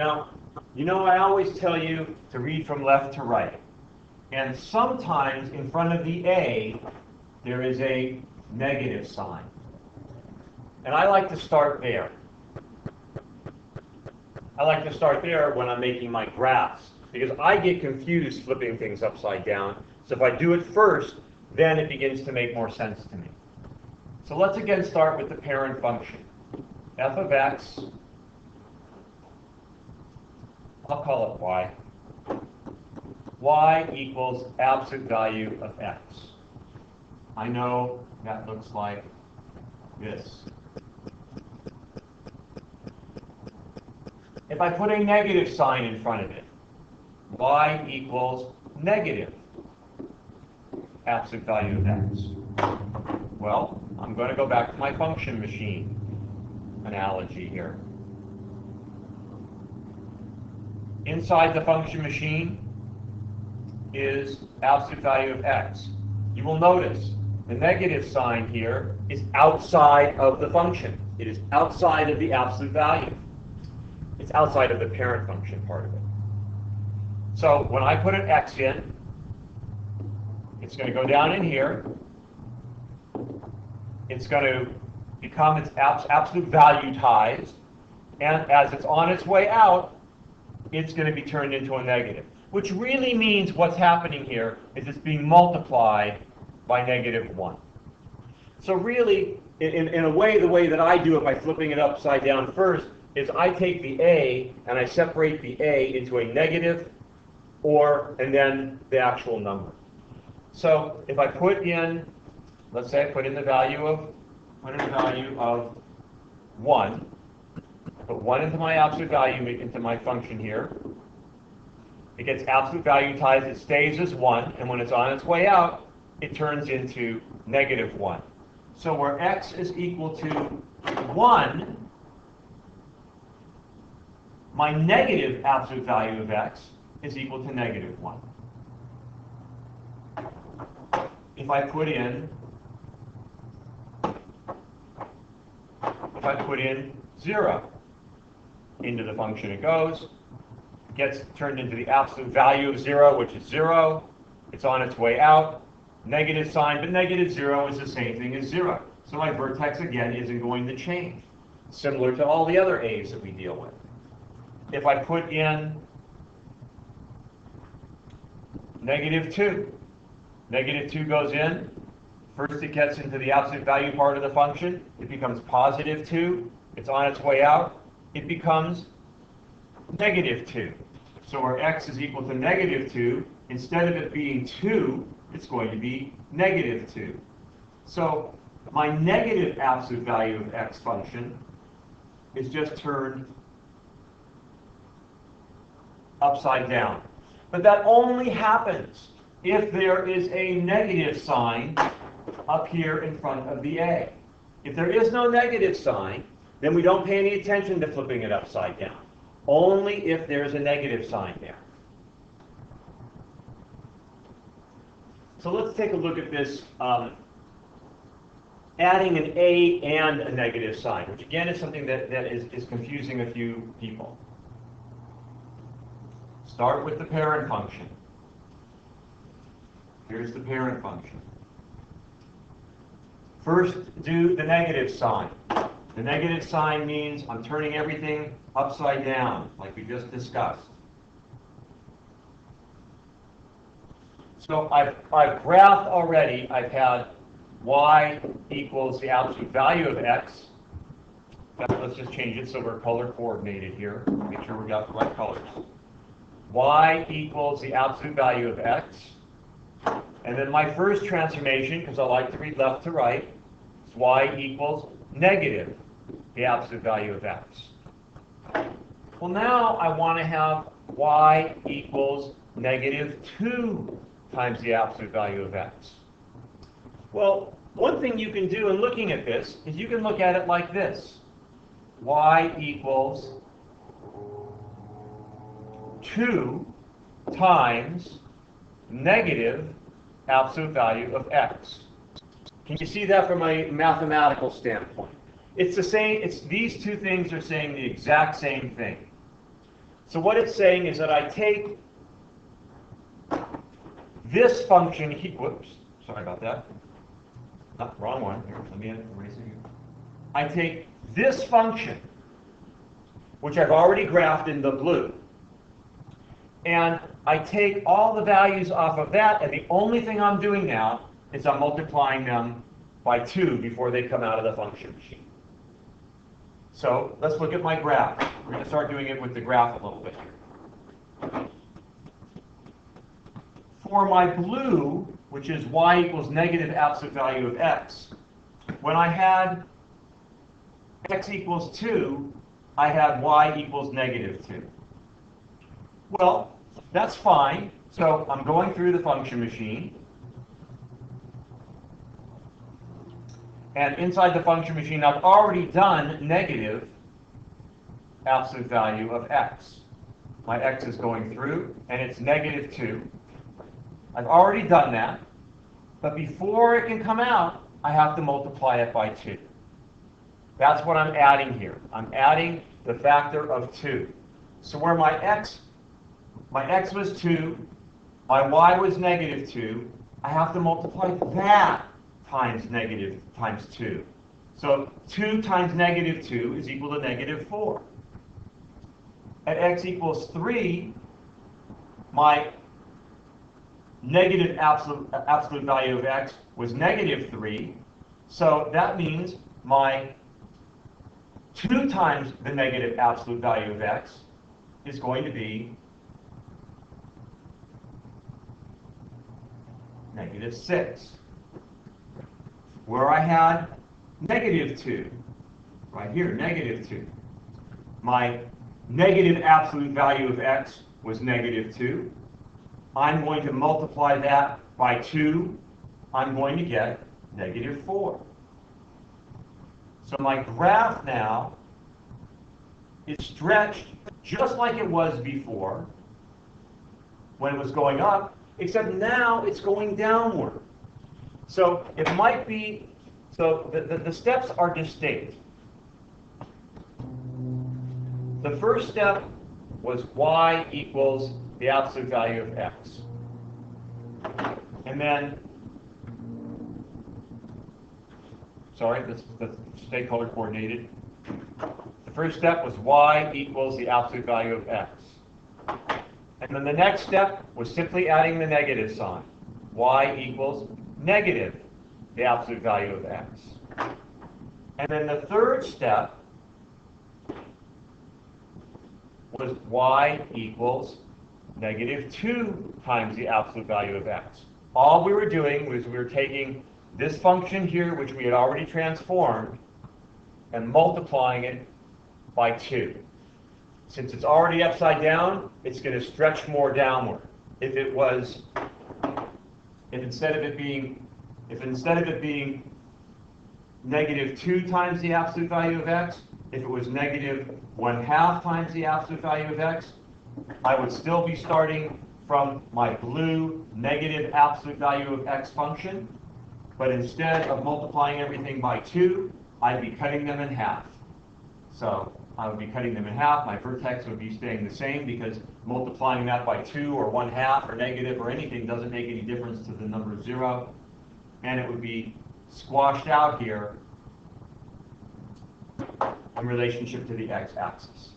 Now, you know I always tell you to read from left to right. And sometimes in front of the A, there is a negative sign. And I like to start there. I like to start there when I'm making my graphs, because I get confused flipping things upside down. So if I do it first, then it begins to make more sense to me. So let's again start with the parent function. F of x, I'll call it y. Y equals absolute value of x. I know that looks like this. If I put a negative sign in front of it, y equals negative absolute value of x. Well, I'm going to go back to my function machine analogy here. Inside the function machine is absolute value of x. You will notice the negative sign here is outside of the function. It is outside of the absolute value. It's outside of the parent function part of it. So when I put an x in, it's going to go down in here. It's going to become its absolute valuetized. And as it's on its way out, it's going to be turned into a negative. Which really means what's happening here is it's being multiplied by -1. So really, in a way, the way that I do it by flipping it upside down first is I take the A and I separate the A into a negative and then the actual number. So if I put in, let's say I put in the value of 1, put 1 into my absolute value into my function here. It gets absolute valuetized, it stays as 1, and when it's on its way out, it turns into -1. So where x is equal to 1, my negative absolute value of x is equal to -1. If I put in 0 into the function, it goes, gets turned into the absolute value of 0, which is 0. It's on its way out, negative sign, but -0 is the same thing as 0. So my vertex, again, isn't going to change, similar to all the other A's that we deal with. If I put in -2, -2 goes in. First it gets into the absolute value part of the function. It becomes +2. It's on its way out. It becomes -2. So where x is equal to -2, instead of it being 2, it's going to be -2. So my negative absolute value of x function is just turned upside down. But that only happens if there is a negative sign up here in front of the A. If there is no negative sign, then we don't pay any attention to flipping it upside down. Only if there's a negative sign there. So let's take a look at this adding an A and a negative sign, which again is something that is confusing a few people. Start with the parent function. Here's the parent function. First, do the negative sign. The negative sign means I'm turning everything upside down, like we just discussed. So I've graphed already. I've had y equals the absolute value of x. Let's just change it so we're color coordinated here. Make sure we got the right colors. Y equals the absolute value of x. And then my first transformation, because I like to read left to right, is y equals negative the absolute value of x. Well, now I want to have y equals -2 times the absolute value of x. Well, one thing you can do in looking at this is you can look at it like this. Y equals 2 times negative absolute value of x. Can you see that from a mathematical standpoint? It's the same, these two things are saying the exact same thing. So what it's saying is that I take this function, whoops, sorry about that. Wrong one. Here, let me erase it here. I take this function, which I've already graphed in the blue, and I take all the values off of that, and the only thing I'm doing now is I'm multiplying them by 2 before they come out of the function machine. So let's look at my graph. We're going to start doing it with the graph a little bit here. For my blue, which is y equals negative absolute value of x, when I had x equals 2, I had y equals negative 2. Well, that's fine. So I'm going through the function machine. And inside the function machine, I've already done negative absolute value of x. My x is going through, and it's negative 2. I've already done that. But before it can come out, I have to multiply it by 2. That's what I'm adding here. I'm adding the factor of 2. So where my x was 2, my y was negative 2, I have to multiply that times 2. So 2 times negative 2 is equal to negative 4. At x equals 3, my negative absolute value of x was negative 3. So that means my 2 times the negative absolute value of x is going to be negative 6. Where I had negative 2, right here, negative 2. My negative absolute value of x was negative 2. I'm going to multiply that by 2. I'm going to get negative 4. So my graph now is stretched just like it was before when it was going up, except now it's going downward. So it might be, so the steps are distinct. The first step was y equals the absolute value of x. And then, sorry, let's stay color coordinated. The first step was y equals the absolute value of x. And then the next step was simply adding the negative sign. Y equals negative the absolute value of x. And then the third step was y equals negative 2 times the absolute value of x. All we were doing was we were taking this function here, which we had already transformed, and multiplying it by 2. Since it's already upside down, it's going to stretch more downward. If instead of it being negative 2 times the absolute value of x, if it was negative 1/2 times the absolute value of x, I would still be starting from my blue negative absolute value of x function, but instead of multiplying everything by 2, I'd be cutting them in half. So I would be cutting them in half. My vertex would be staying the same because multiplying that by 2 or 1/2 or negative or anything doesn't make any difference to the number 0. And it would be squashed out here in relationship to the x-axis.